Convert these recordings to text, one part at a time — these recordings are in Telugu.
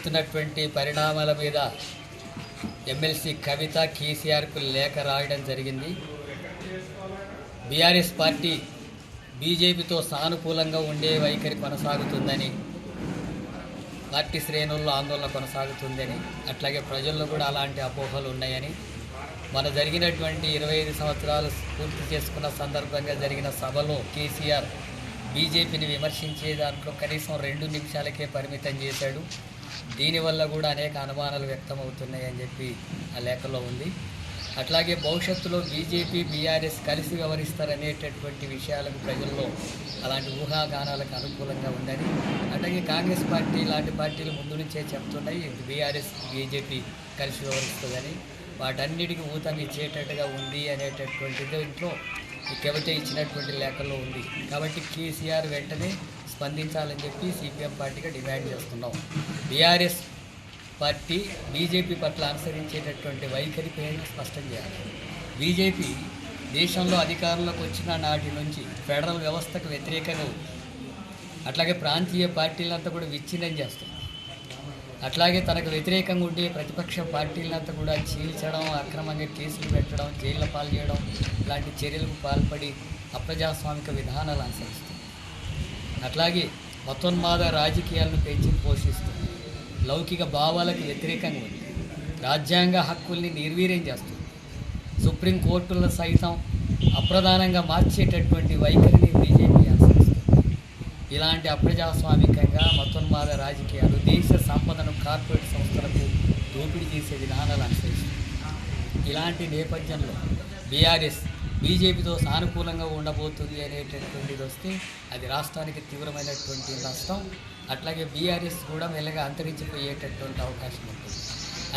జరుగుతున్నటువంటి పరిణామాల మీద ఎమ్మెల్సీ కవిత కేసీఆర్కు లేఖ రాయడం జరిగింది. బీఆర్ఎస్ పార్టీ బీజేపీతో సానుకూలంగా ఉండే వైఖరి కొనసాగుతుందని, పార్టీ శ్రేణుల్లో ఆందోళన కొనసాగుతుందని, అట్లాగే ప్రజల్లో కూడా అలాంటి అపోహలు ఉన్నాయని, మన జరిగినటువంటి 25 సంవత్సరాలు పూర్తి చేసుకున్న సందర్భంగా జరిగిన సభలో కేసీఆర్ బీజేపీని విమర్శించే దాంట్లో కనీసం 2 నిమిషాలకే పరిమితం చేశాడు. దీనివల్ల కూడా అనేక అనుమానాలు వ్యక్తమవుతున్నాయని చెప్పి ఆ లేఖలో ఉంది. అట్లాగే భవిష్యత్తులో బీజేపీ బీఆర్ఎస్ కలిసి వ్యవహరిస్తారనేటటువంటి విషయాలకు ప్రజల్లో అలాంటి ఊహాగానాలకు అనుకూలంగా ఉందని, అట్లాగే కాంగ్రెస్ పార్టీ లాంటి పార్టీలు ముందు నుంచే చెప్తున్నాయి బీఆర్ఎస్ బీజేపీ కలిసి వ్యవహరిస్తుందని. వాటన్నిటికీ ఊతం ఇచ్చేటట్టుగా ఉంది అనేటటువంటిది ఇంట్లో ఈ కవిత ఇచ్చినటువంటి లేఖలో ఉంది. కాబట్టి కేసీఆర్ వెంటనే స్పందించాలని చెప్పి సిపిఎం పార్టీగా డిమాండ్ చేస్తున్నాం. బీఆర్ఎస్ పార్టీ బీజేపీ పట్ల అనుసరించేటటువంటి వైఖరి పేరు స్పష్టం చేయాలి. బీజేపీ దేశంలో అధికారంలోకి వచ్చిన నాటి నుంచి ఫెడరల్ వ్యవస్థకు వ్యతిరేకంగా ఉంది. అట్లాగే ప్రాంతీయ పార్టీలంతా కూడా విచ్ఛిన్నం చేస్తుంది. అట్లాగే తనకు వ్యతిరేకంగా ఉండే ప్రతిపక్ష పార్టీలంతా కూడా చీల్చడం, అక్రమంగా కేసులు పెట్టడం, జైళ్ళ పాలు చేయడం ఇలాంటి చర్యలకు పాల్పడి అప్రజాస్వామిక విధానాలు అనుసరిస్తుంది. అట్లాగే మతోన్మాద రాజకీయాలను పెంచి పోషిస్తుంది. లౌకిక భావాలకు వ్యతిరేకంగా ఉంది. రాజ్యాంగ హక్కుల్ని నిర్వీర్యం చేస్తుంది. సుప్రీంకోర్టులను సైతం అప్రధానంగా మార్చేటటువంటి వైఖరిని బీజేపీ అనుసరిస్తుంది. ఇలాంటి అప్రజాస్వామికంగా మతోన్మాద రాజకీయాలు దేశ సంపదను కార్పొరేట్ సంస్థలకు దోపిడీ చేసే విధానాలు అనుసరిస్తుంది. ఇలాంటి నేపథ్యంలో బీఆర్ఎస్ బీజేపీతో సానుకూలంగా ఉండబోతుంది అనేటటువంటిది వస్తే అది రాష్ట్రానికి తీవ్రమైనటువంటి నష్టం. అట్లాగే బీఆర్ఎస్ కూడా మెల్లగా అంతరించిపోయేటటువంటి అవకాశం ఉంటుంది.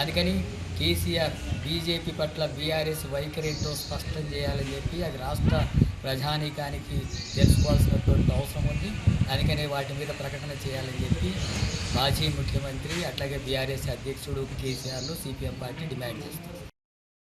అందుకని కేసీఆర్ బీజేపీ పట్ల బీఆర్ఎస్ వైఖరి ఏంటో స్పష్టం చేయాలని చెప్పి అది రాష్ట్ర ప్రజానీకానికి తెలుసుకోవాల్సినటువంటి అవసరం ఉంది. అందుకనే వాటి మీద ప్రకటన చేయాలని చెప్పి మాజీ ముఖ్యమంత్రి అట్లాగే బీఆర్ఎస్ అధ్యక్షుడు కేసీఆర్ను సిపిఎం పార్టీ డిమాండ్ చేస్తుంది.